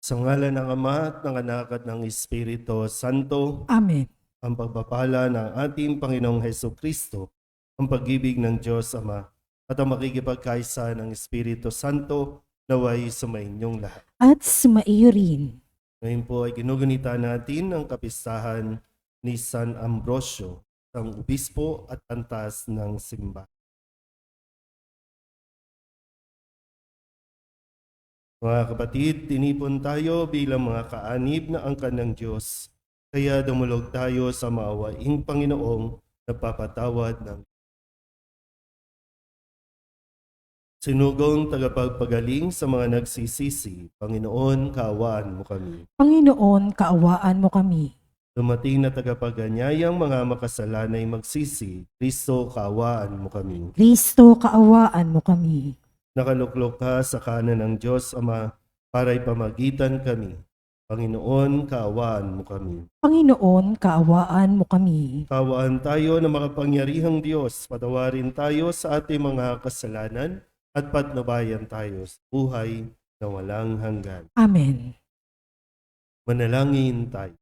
Sa ngalan ng Ama at ng Anak at ng Espiritu Santo, Amen. ang pagpapala ng ating Panginoong Hesukristo, ang pag-ibig ng Diyos Ama, at ang makikipagkaisa ng Espiritu Santo naway sumainyong lahat. At sumaiyo rin. Ngayon po ay ginugunita natin ang kapistahan ni San Ambrosio, ang obispo at antas ng simbahan. Mga kapatid, tinipon tayo bilang mga kaanib na angkan ng Diyos. Kaya dumulog tayo sa maawaing Panginoong nagpapatawad ng sinugong tagapagpagaling sa mga nagsisisi. Panginoon, kaawaan mo kami. Panginoon, kaawaan mo kami. Dumating na tagapaganyayang mga makasalanay magsisi. Kristo, kaawaan mo kami. Kristo, kaawaan mo kami. Nakaluklok ka sa kanan ng Diyos Ama para ipamagitan kami. Panginoon, kaawaan mo kami. Panginoon, kaawaan mo kami. Kaawaan tayo ng makapangyarihang Diyos. Patawarin tayo sa ating mga kasalanan at patnubayan tayo sa buhay na walang hanggan. Amen. Manalangin tayo.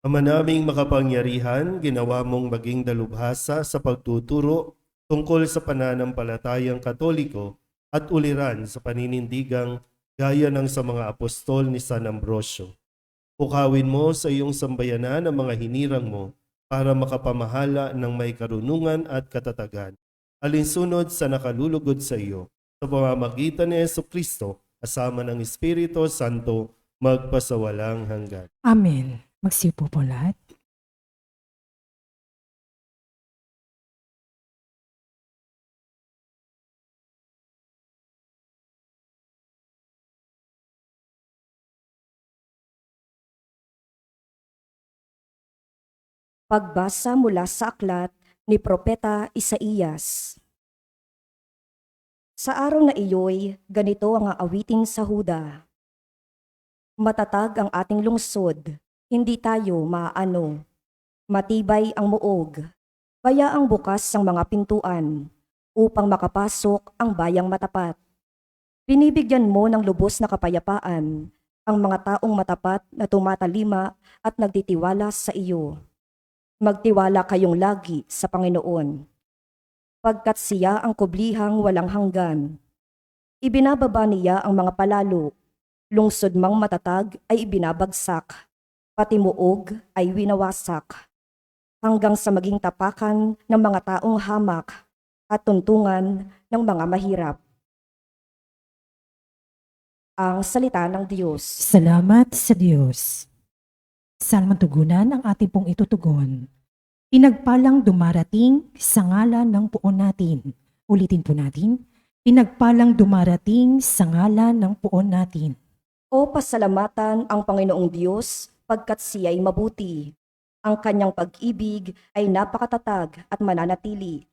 Ama naming makapangyarihan, ginawa mong maging dalubhasa sa pagtuturo tungkol sa pananampalatayang Katoliko at uliran sa paninindigang gaya ng sa mga apostol ni San Ambrosio. Pukawin mo sa iyong sambayanan ang mga hinirang mo para makapamahala ng may karunungan at katatagan, alinsunod sa nakalulugod sa iyo, sa pamamagitan ni Jesucristo, kasama ng Espiritu Santo, magpasawalang hanggan. Amen. Magsipo po lahat. Pagbasa mula sa aklat ni Propeta Isaías. Sa araw na iyo'y ganito ang aawitin sa Huda. Matatag ang ating lungsod, hindi tayo maaano. Matibay ang muog, kaya ang bukas ang mga pintuan, upang makapasok ang bayang matapat. Binibigyan mo ng lubos na kapayapaan ang mga taong matapat na tumatalima at nagtitiwala sa iyo. Magtiwala kayong lagi sa Panginoon, pagkat siya ang kublihang walang hanggan. Ibinababa niya ang mga palalo, lungsod mang matatag ay ibinabagsak, pati muog ay winawasak, hanggang sa maging tapakan ng mga taong hamak at tuntungan ng mga mahirap. Ang salita ng Diyos. Salamat sa Diyos. Salmang tugunan ang ating pong itutugon. Pinagpalang dumarating sa ngalan ng puon natin. Ulitin po natin. Pinagpalang dumarating sa ngalan ng puon natin. O pasalamatan ang Panginoong Diyos pagkat siya'y mabuti. Ang kanyang pag-ibig ay napakatatag at mananatili.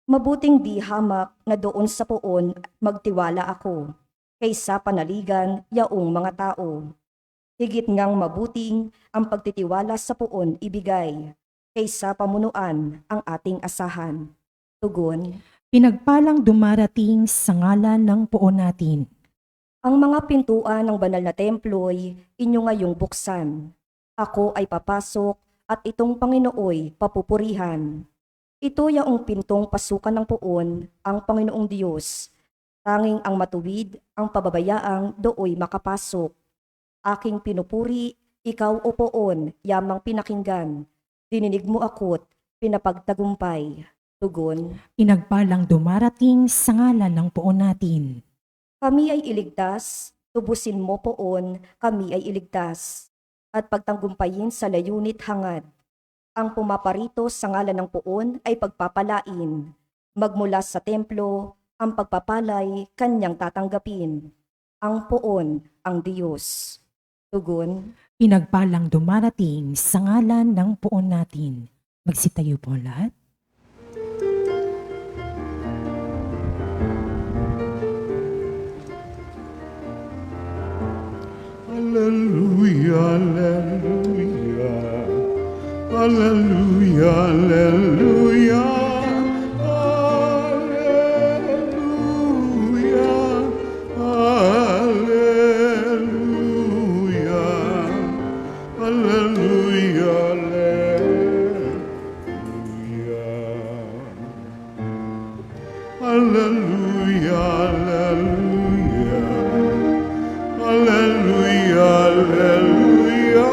Mabuting di hamak na doon sa puon magtiwala ako, kaysa panaligan yaong mga tao. Higit ngang mabuting ang pagtitiwala sa puon ibigay, kaysa pamunuan ang ating asahan. Tugon. Pinagpalang dumarating sa ngalan ng puon natin. Ang mga pintuan ng banal na templo'y inyo ngayong buksan. Ako ay papasok at itong Panginooy papupurihan. Ito yaong pintong pasukan ng puon, ang Panginoong Diyos. Tanging ang matuwid, ang pababayaang dooy makapasok. Aking pinupuri, ikaw o poon, yamang pinakinggan. Dininig mo ako't pinapagtagumpay. Tugon. Pinagpalang dumarating sa ngalan ng puon natin. Kami ay iligtas, tubusin mo poon, kami ay iligtas. At pagtanggumpayin sa layunit hangad. Ang pumaparito sa ngalan ng puon ay pagpapalain. Magmula sa templo, ang pagpapalay kanyang tatanggapin. Ang puon, ang Diyos. Tugon. Pinagpalang dumarating sa ngalan ng puon natin. Magsitayo po lahat. Hallelujah, hallelujah, hallelujah, hallelujah, hallelujah, hallelujah. Hallelujah, hallelujah. Hallelujah, hallelujah.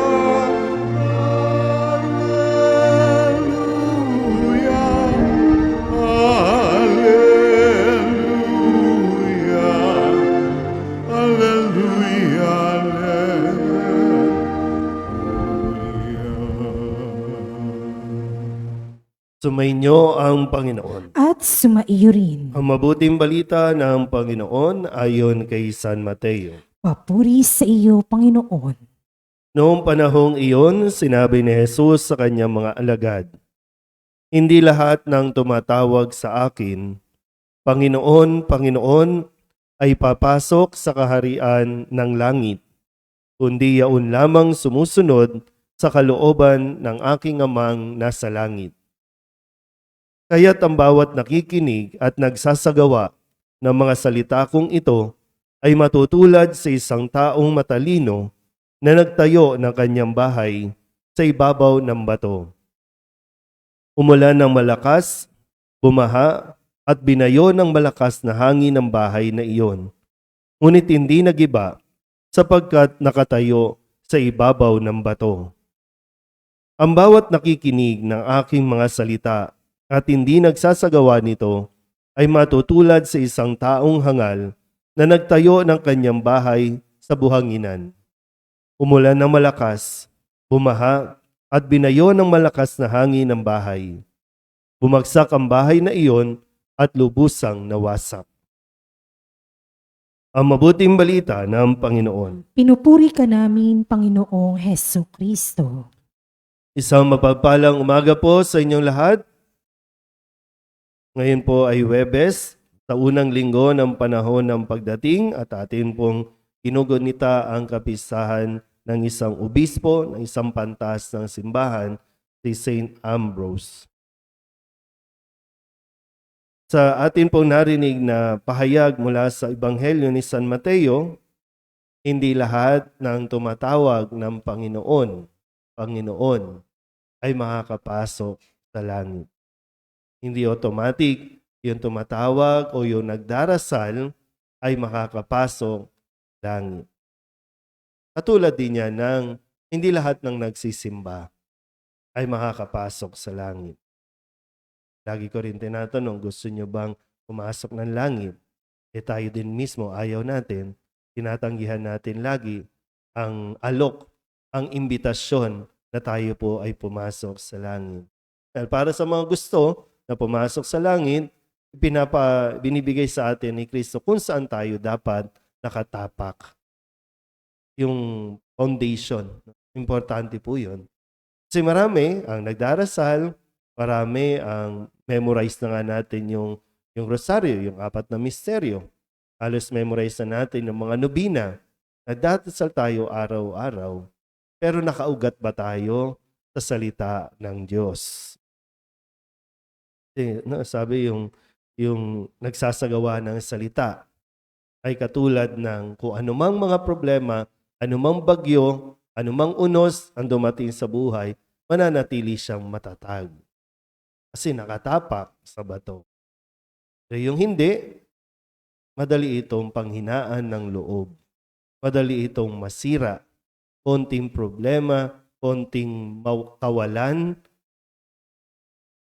Hallelujah. Hallelujah. Hallelujah. Sumainyo ang Panginoon. At sumaiyo rin. Ang mabuting balita ng Panginoon ayon kay San Mateo. Papuri sa iyo, Panginoon. Noong panahong iyon, sinabi ni Jesus sa kanyang mga alagad, "Hindi lahat ng tumatawag sa akin, Panginoon, Panginoon, ay papasok sa kaharian ng langit, kundi yaon lamang sumusunod sa kalooban ng aking amang nasa langit. Kaya't ang bawat nakikinig at nagsasagawa ng mga salita kong ito ay matutulad sa isang taong matalino na nagtayo ng kanyang bahay sa ibabaw ng bato. Umulan ng malakas, bumaha, at binayo ng malakas na hangin ng bahay na iyon. Ngunit hindi nagiba sapagkat nakatayo sa ibabaw ng bato. Ang bawat nakikinig ng aking mga salita at hindi nagsasagawa nito ay matutulad sa isang taong hangal na nagtayo ng kanyang bahay sa buhanginan. Umulan ng malakas, bumaha, at binayo ng malakas na hangin ng bahay. Bumagsak ang bahay na iyon at lubusang nawasak." Ang mabuting balita ng Panginoon. Pinupuri ka namin, Panginoong Heso Kristo. Isang mapagpalang umaga po sa inyong lahat. Ngayon po ay Huwebes, sa unang linggo ng panahon ng pagdating at atin pong inugunita ang kapistahan ng isang obispo, ng isang pantas ng simbahan, si Saint Ambrose. Sa atin pong narinig na pahayag mula sa Ebanghelyo ni San Mateo, hindi lahat ng tumatawag ng Panginoon, Panginoon, ay makakapasok sa langit. Hindi automatic yung tumatawag o yung nagdarasal ay makakapasok sa langit. Katulad din yan ng hindi lahat ng nagsisimba ay makakapasok sa langit. Lagi ko rin tinatanong, gusto nyo bang pumasok ng langit? Tayo din mismo, ayaw natin. Tinatanggihan natin lagi ang alok, ang imbitasyon na tayo po ay pumasok sa langit. Dahil para sa mga gusto na pumasok sa langit, binibigay sa atin ni Kristo kung saan tayo dapat nakatapak. Yung foundation. Importante po yun. Kasi marami ang nagdarasal, marami ang memorize na nga natin yung rosaryo, yung 4 na misteryo. Halos memorize na natin yung mga nobina. Nagdadasal tayo araw-araw. Pero nakaugat ba tayo sa salita ng Diyos? Sabi yung nagsasagawa ng salita ay katulad ng kung anumang mga problema, anumang bagyo, anumang unos ang dumating sa buhay, mananatili siyang matatag. Kasi nakatapak sa bato. So yung hindi, madali itong panghinaan ng loob. Madali itong masira. Konting problema, konting kawalan,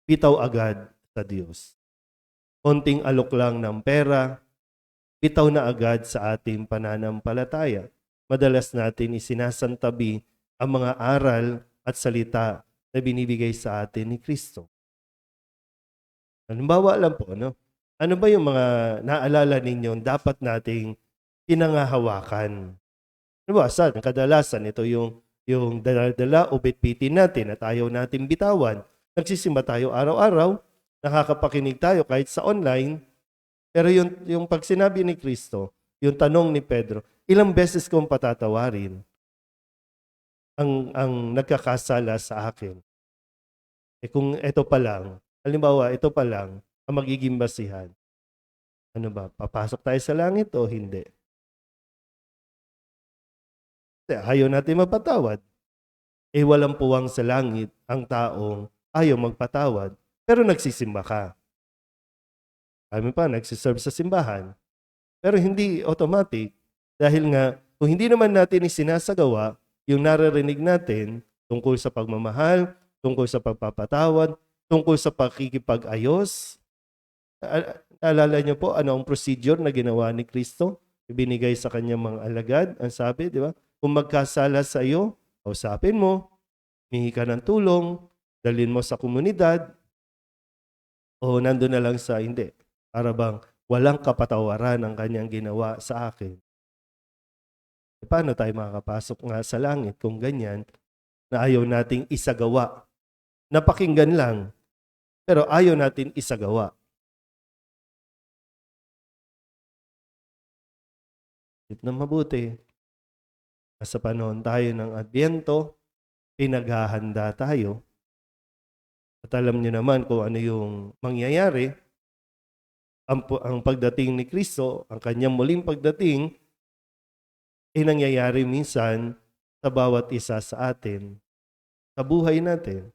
bitaw agad sa Diyos. Konting alok lang ng pera, bitaw na agad sa ating pananampalataya. Madalas natin isinasantabi ang mga aral at salita na binibigay sa atin ni Kristo. Halimbawa lang po, no? Ano ba yung mga naalala ninyo dapat nating pinangahawakan? Saan? Kadalasan ito yung dala o bitbitin natin at ayaw natin bitawan. Nagsisimba tayo araw-araw, nakakapakinig tayo kahit sa online, pero yung pag sinabi ni Kristo, yung tanong ni Pedro, ilang beses kong patatawarin ang nagkakasala sa akin? Kung ito pa lang, halimbawa ito pa lang, ang magiging basihan. Ano ba, papasok tayo sa langit o hindi? Ayaw natin mapatawad. Walang puwang sa langit ang taong ayaw magpatawad, pero nagsisimba ka. Kami pa nagsiserve sa simbahan. Pero hindi automatic dahil nga kung hindi naman natin isinasagawa yung naririnig natin tungkol sa pagmamahal, tungkol sa pagpapatawad, tungkol sa pakikipag-ayos. Naalala niyo po ano ang procedure na ginawa ni Kristo? Ibinigay sa kanyang mga alagad. Ang sabi, di ba? Kung magkasala sa iyo, kausapin mo, hihingi ka ng tulong, dalhin mo sa komunidad, o nandun na lang sa hindi. Para bang walang kapatawaran ang kanyang ginawa sa akin. Paano tayo makakapasok nga sa langit kung ganyan na ayaw nating isagawa? Napakinggan lang, pero ayaw natin isagawa. Isip na mabuti. Sa panahon tayo ng Adbyento, pinaghahanda tayo. At alam niyo naman kung ano yung mangyayari. Ang pagdating ni Kristo, ang kanyang muling pagdating, nangyayari minsan sa bawat isa sa atin, sa buhay natin.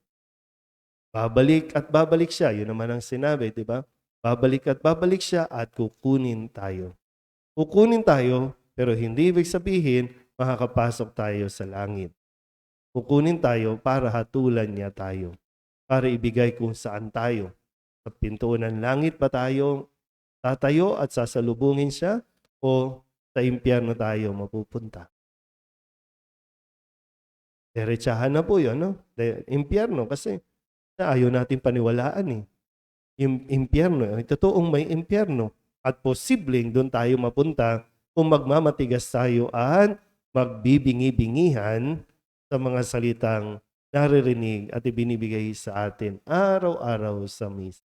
Babalik at babalik siya. Yun naman ang sinabi, di ba? Babalik at babalik siya at kukunin tayo. Kukunin tayo, pero hindi ibig sabihin makakapasok tayo sa langit. Kukunin tayo para hatulan niya tayo. Para ibigay kung saan tayo. Sa pintuan ng langit ba tayo tatayo at sasalubungin siya o sa impyerno tayo mapupunta? Diretsahan na po yun, no? Impyerno kasi ayaw natin paniwalaan eh. Yung impyerno, totoong may impyerno. At posibleng doon tayo mapunta kung magmamatigas tayo at magbibingi-bingihan sa mga salitang naririnig at ibinibigay sa atin araw-araw sa misa.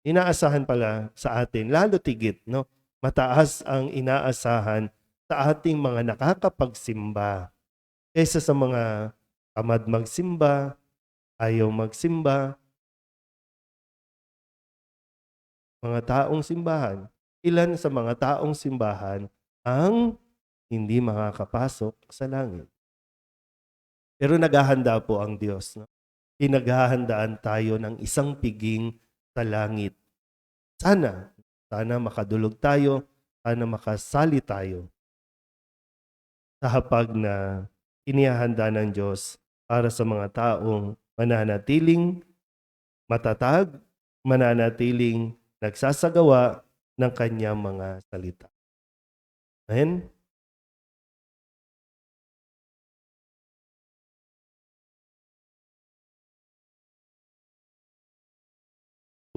Inaasahan pala sa atin, lalo tigit, no? Mataas ang inaasahan sa ating mga nakakapagsimba kaysa sa mga tamad magsimba, ayaw magsimba, mga taong simbahan. Ilan sa mga taong simbahan ang hindi makakapasok sa langit. Pero naghahanda po ang Diyos. No? Pinaghahandaan tayo ng isang piging sa langit. Sana makadulog tayo, sana makasali tayo sa hapag na inihahanda ng Diyos para sa mga taong mananatiling matatag, mananatiling nagsasagawa ng kanyang mga salita. Amen?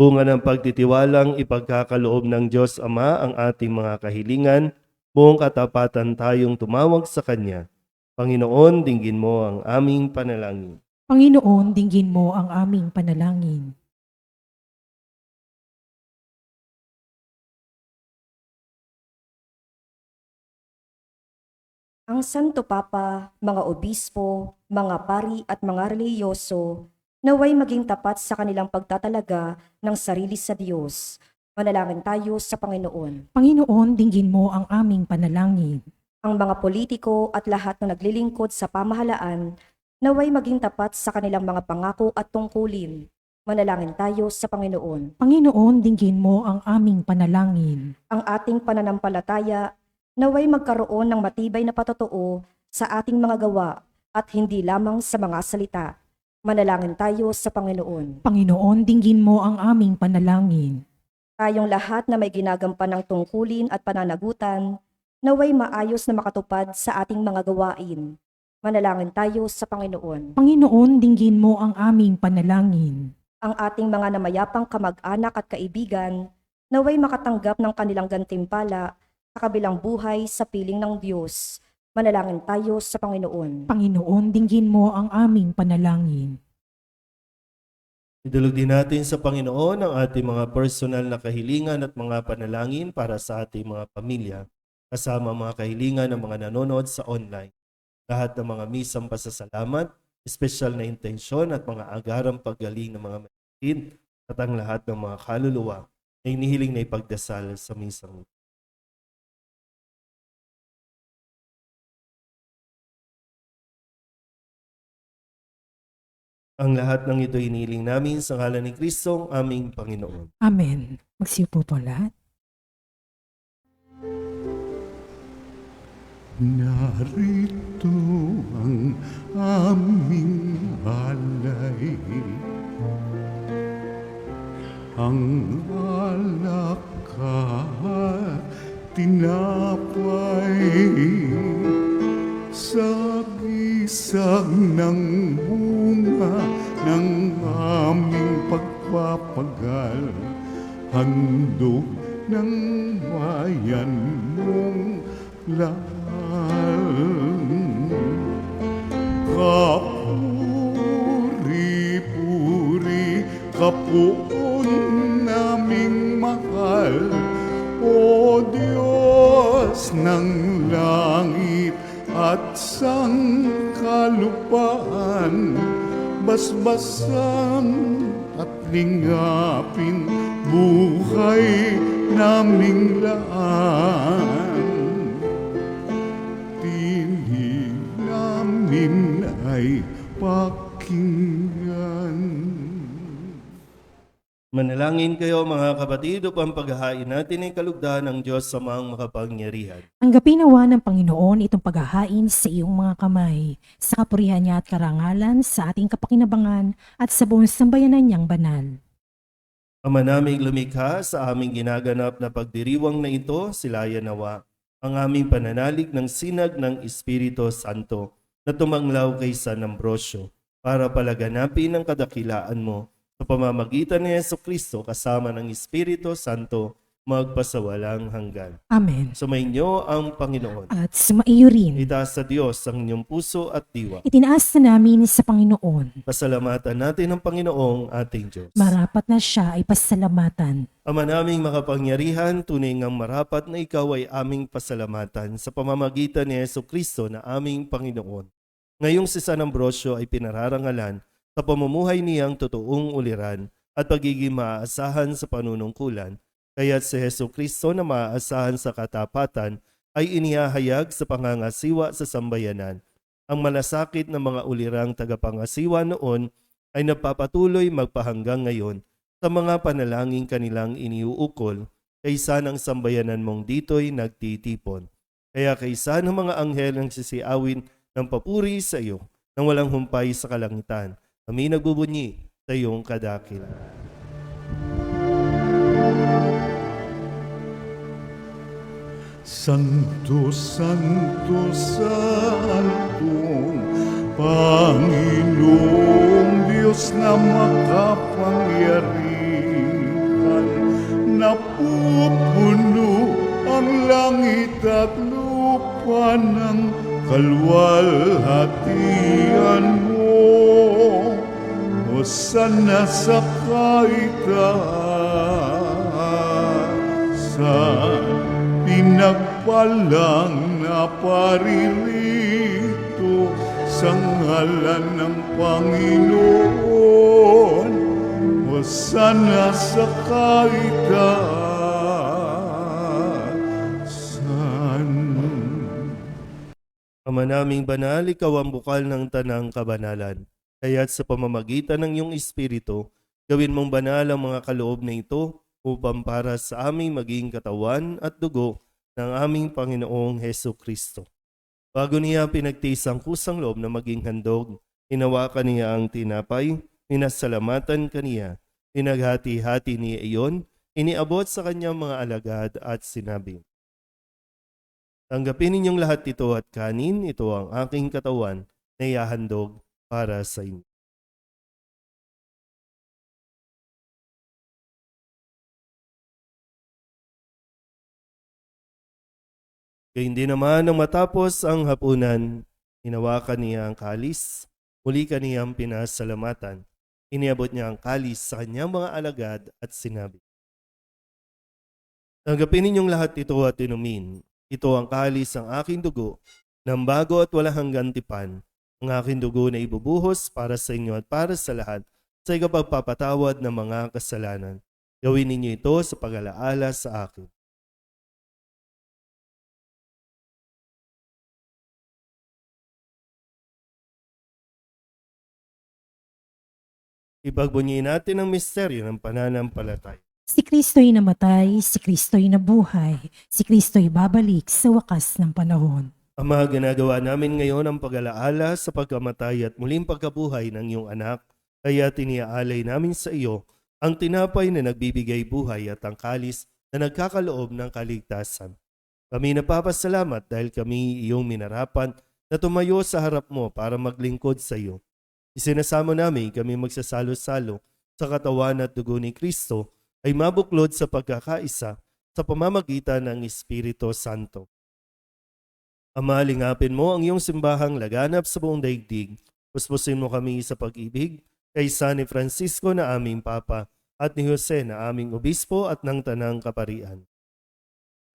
Bunga ng pagtitiwalang ipagkakaloob ng Diyos Ama ang ating mga kahilingan, buong katapatan tayong tumawag sa Kanya. Panginoon, dinggin mo ang aming panalangin. Panginoon, dinggin mo ang aming panalangin. Ang Santo Papa, mga obispo, mga pari at mga relihiyoso, naway maging tapat sa kanilang pagtatalaga ng sarili sa Diyos. Manalangin tayo sa Panginoon. Panginoon, dinggin mo ang aming panalangin. Ang mga politiko at lahat na naglilingkod sa pamahalaan, naway maging tapat sa kanilang mga pangako at tungkulin. Manalangin tayo sa Panginoon. Panginoon, dinggin mo ang aming panalangin. Ang ating pananampalataya, naway magkaroon ng matibay na patotoo sa ating mga gawa at hindi lamang sa mga salita. Manalangin tayo sa Panginoon. Panginoon, dinggin mo ang aming panalangin. Tayong lahat na may ginagampan ng tungkulin at pananagutan, naway maayos na makatupad sa ating mga gawain. Manalangin tayo sa Panginoon. Panginoon, dinggin mo ang aming panalangin. Ang ating mga namayapang kamag-anak at kaibigan, naway makatanggap ng kanilang gantimpala sa kabilang buhay sa piling ng Diyos. Manalangin tayo sa Panginoon. Panginoon, dinggin mo ang aming panalangin. Idulog din natin sa Panginoon ang ating mga personal na kahilingan at mga panalangin para sa ating mga pamilya, kasama mga kahilingan ng mga nanonood sa online. Lahat ng mga misang pasasalamat, espesyal na intensyon at mga agarang paggaling ng mga maitin at ang lahat ng mga kaluluwa ay inihiling na ipagdasal sa misang. Ang lahat ng ito iniling namin sa ngalan ni Kristo, ang aming Panginoon. Amen. Magsiupo po lahat. Narito ang aming alay, ang alak at tinapay, sa bisag ng bunga ng aming pagpapagal, handog ng bayan mong lahal. Kapuri-puri, kapuon naming mahal, O Diyos ng langit at sangkalupaan, basbasan at lingapin buhay naming laan. Tinig namin ay pakinggan. Manalangin kayo mga kapatid upang paghahain natin ay kalugdan ng Diyos sa mga makapangyarihan. Tanggapin nawa ng Panginoon itong paghahain sa iyong mga kamay, sa kapurihan niya at karangalan, sa ating kapakinabangan at sa buong sambayanan niyang banal. Ama naming lumikha, sa aming ginaganap na pagdiriwang na ito, silayan nawa ang aming pananalig ng sinag ng Espiritu Santo na tumanglaw kay San Ambrosio para palaganapin ang kadakilaan mo sa pamamagitan ni Jesucristo kasama ng Espiritu Santo magpasawalang hanggan. Amen. Sumainyo ang Panginoon. At sumaiyo rin. Itaas sa Diyos ang inyong puso at diwa. Itinaas na namin sa Panginoon. Pasalamatan natin ang Panginoong ating Diyos. Marapat na siya ay pasalamatan. Ama naming makapangyarihan, tunay ngang marapat na ikaw ay aming pasalamatan sa pamamagitan ni Jesucristo na aming Panginoon. Ngayong si San Ambrosio ay pinararangalan sa pamumuhay niyang totoong uliran at pagiging maaasahan sa panunungkulan, kaya't si Jesucristo na maaasahan sa katapatan ay inihahayag sa pangangasiwa sa sambayanan. Ang malasakit ng mga ulirang tagapangasiwa noon ay napapatuloy magpahanggang ngayon sa mga panalangin kanilang iniuukol, kaysa ng sambayanan mong dito'y nagtitipon. Kaya kaysa ng mga anghel ang sisiawin ng papuri sa iyo nang walang humpay sa kalangitan, kami nagbubunyi sa iyong kadakilaan. Santo, Santo, Santong Panginoong Diyos na makapangyarihan, napupuno ang langit at lupa ng kalwalhatian mo. Hosana sa kaitaasan, pinagpalang na paririto sa ngalan ng Panginoon. Hosana sa kaitaasan. Ama naming banal, ikaw ang bukal ng tanang kabanalan. Kaya't sa pamamagitan ng iyong Espiritu, gawin mong banal ang mga kaloob na ito upang para sa aming maging katawan at dugo ng aming Panginoong Heso Kristo. Bago niya pinagtiis ang kusang loob na maging handog, hinawakan niya ang tinapay, minasalamatan kaniya, pinaghati-hati niya iyon, iniabot sa kanyang mga alagad at sinabi, "Tanggapin ninyong lahat ito at kanin, ito ang aking katawan na ihahandog para sa inyo." Gayun din naman nang matapos ang hapunan, hinawakan niya ang kalis, muli kaniyang pinasalamatan. Iniabot niya ang kalis sa kanyang mga alagad at sinabi, "Tanggapin ninyong lahat ito at inumin. Ito ang kalis ng aking dugo, ng bago at walang hanggang tipan. Ang aking dugo na ibubuhos para sa inyo at para sa lahat sa ikapagpapatawad ng mga kasalanan. Gawin ninyo ito sa pag-alaala sa akin." Ipagbunyi natin ang misteryo ng pananampalataya. Si Kristo'y namatay, si Kristo'y nabuhay, si Kristo'y babalik sa wakas ng panahon. Ama, ginagawa namin ngayon ang pag-alaala sa pagkamatay at muling pagkabuhay ng iyong anak, kaya tiniaalay namin sa iyo ang tinapay na nagbibigay buhay at ang kalis na nagkakaloob ng kaligtasan. Kami napapasalamat dahil kami iyong minarapan na tumayo sa harap mo para maglingkod sa iyo. Isinasamo namin kami magsasalo-salo sa katawan at dugo ni Kristo ay mabuklod sa pagkakaisa sa pamamagitan ng Espiritu Santo. Ama, lingapin mo ang iyong simbahang laganap sa buong daigdig. Puspusin mo kami sa pag-ibig kay San ni Francisco na aming Papa at ni Jose na aming Obispo at ng Tanang Kaparian.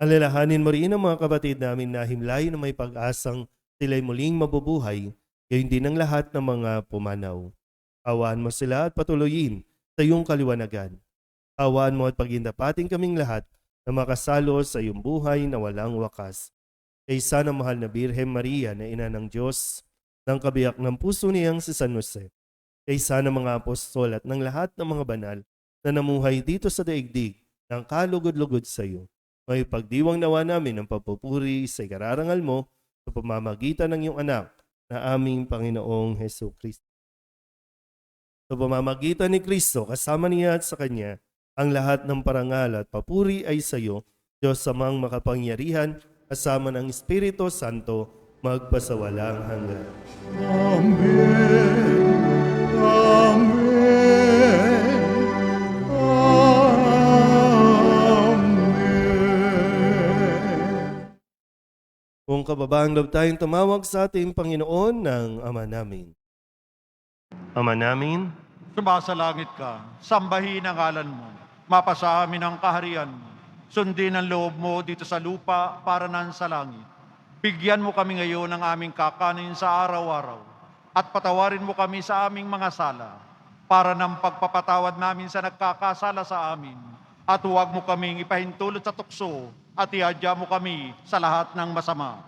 Alalahanin mo rin ang mga kapatid namin na himlay na may pag-asang sila'y muling mabubuhay, gayon din ang lahat ng mga pumanaw. Awaan mo sila at patuloyin sa iyong kaliwanagan. Awaan mo at pagindapating kaming lahat na makasalo sa iyong buhay na walang wakas. Kay sana mahal na Birhen Maria na ina ng Diyos, ng kabiyak ng puso niyang si San Jose, kay sana mga apostol at ng lahat ng mga banal na namuhay dito sa daigdig ng kalugod-lugod sa iyo. May pagdiwang nawa namin ng pagpupuri sa ikararangal mo sa pamamagitan ng iyong anak na aming Panginoong Hesus Kristo. Sa pamamagitan ni Kristo, kasama niya at sa Kanya, ang lahat ng parangal at papuri ay sa iyo, Diyos amang makapangyarihan, kasama ng Espiritu Santo, magpasawalang hanggan. Amen. Amen. Amen. Kung kababaang loob tayong tumawag sa ating Panginoon ng Ama namin. Ama namin, Sumasalangit ka, sambahin ang ngalan mo, mapasa amin ang kaharian mo, sundin ang loob mo dito sa lupa para nan sa langit. Bigyan mo kami ngayon ng aming kakanin sa araw-araw, at patawarin mo kami sa aming mga sala, para ng pagpapatawad namin sa nagkakasala sa amin, at huwag mo kaming ipahintulot sa tukso, at iadya mo kami sa lahat ng masama.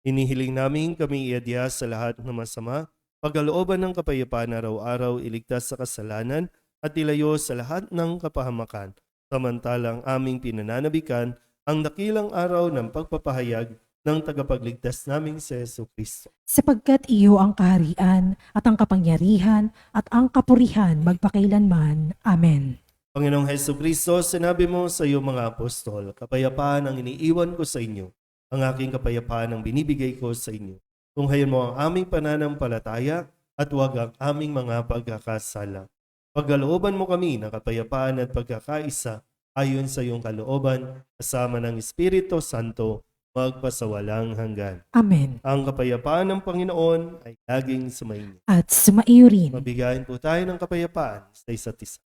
hinihiling namin kami iadya sa lahat ng masama, pagkalooban ng kapayapaan araw-araw, iligtas sa kasalanan, at ilayo sa lahat ng kapahamakan, samantalang aming pinananabikan ang dakilang araw ng pagpapahayag ng tagapagligtas naming si Jesucristo. Sapagkat iyo ang kaharian at ang kapangyarihan at ang kapurihan magpakailanman. Amen. Panginoong Jesucristo, sinabi mo sa iyong mga apostol, kapayapaan ang iniiwan ko sa inyo, ang aking kapayapaan ang binibigay ko sa inyo. Tunghayan mo ang aming pananampalataya at huwag ang aming mga pagkakasala. Pagkalooban mo kami ng kapayapaan at pagkakaisa ayon sa iyong kalooban, kasama ng Espiritu Santo, magpasawalang hanggan. Amen. Ang kapayapaan ng Panginoon ay laging sumainyo. At sumaiyo rin. Mabigayin po tayo ng kapayapaan sa isa't isa.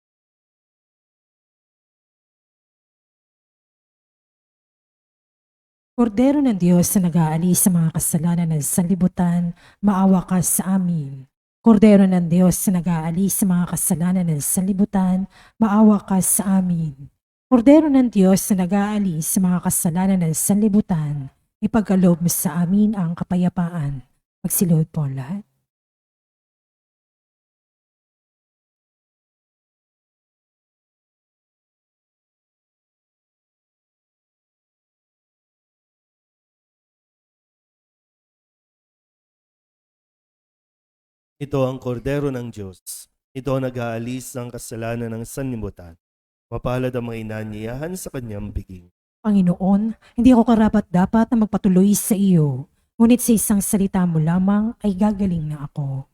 Kordero ng Diyos na nag-aalis sa mga kasalanan ng sanlibutan, maawa ka sa amin. Kordero ng Diyos na nag-aalis sa mga kasalanan ng sanlibutan, maawa ka sa amin. Kordero ng Diyos na nag-aalis sa mga kasalanan ng sanlibutan, ipagkaloob mo sa amin ang kapayapaan. Magsiluhod po ang lahat. Ito ang kordero ng Diyos. Ito ang nag-aalis ng kasalanan ng sanlibutan. Mapalad ang mga inanyayahan sa kanyang biging. Panginoon, hindi ako karapat-dapat na magpatuloy sa iyo, ngunit sa isang salita mo lamang ay gagaling na ako.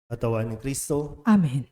Katawan ni Kristo, Amen.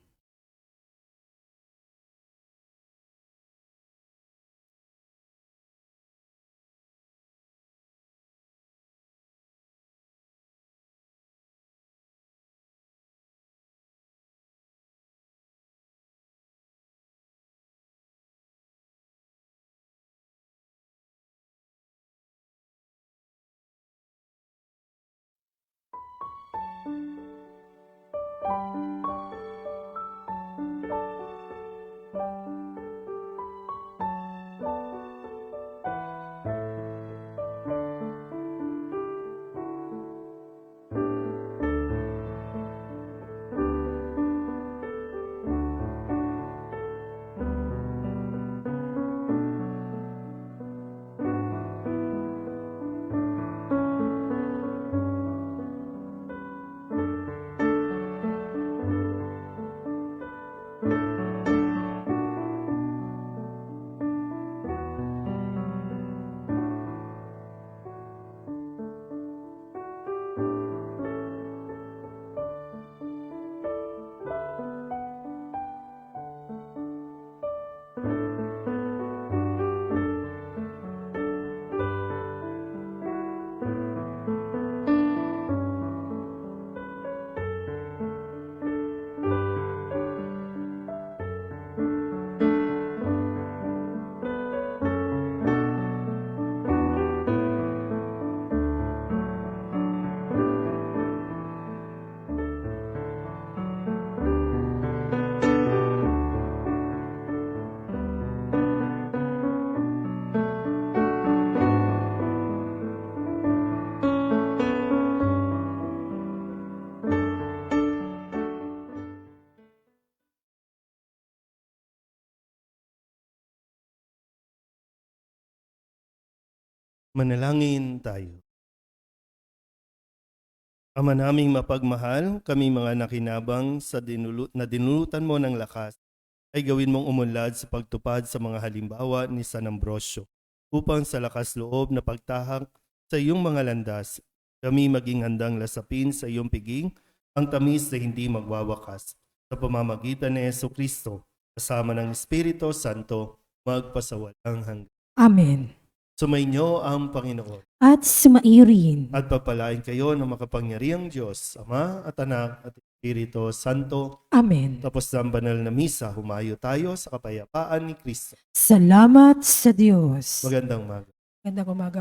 Manalangin tayo. Ama naming mapagmahal, kami mga nakinabang sa na dinulutan mo ng lakas, ay gawin mong umunlad sa pagtupad sa mga halimbawa ni San Ambrosio, upang sa lakas loob na pagtahak sa iyong mga landas, kami maging handang lasapin sa iyong piging ang tamis na hindi magwawakas, sa pamamagitan ni Jesucristo, kasama ng Espiritu Santo, magpasawalang hanggan. Amen. Sumainyo ang Panginoon. At sumairin. At papalain kayo ng makapangyarihang Diyos, Ama at Anak at Espiritu Santo. Amen. Tapos ng banal na misa, humayo tayo sa kapayapaan ni Kristo. Salamat sa Diyos. Magandang umaga. Magandang umaga.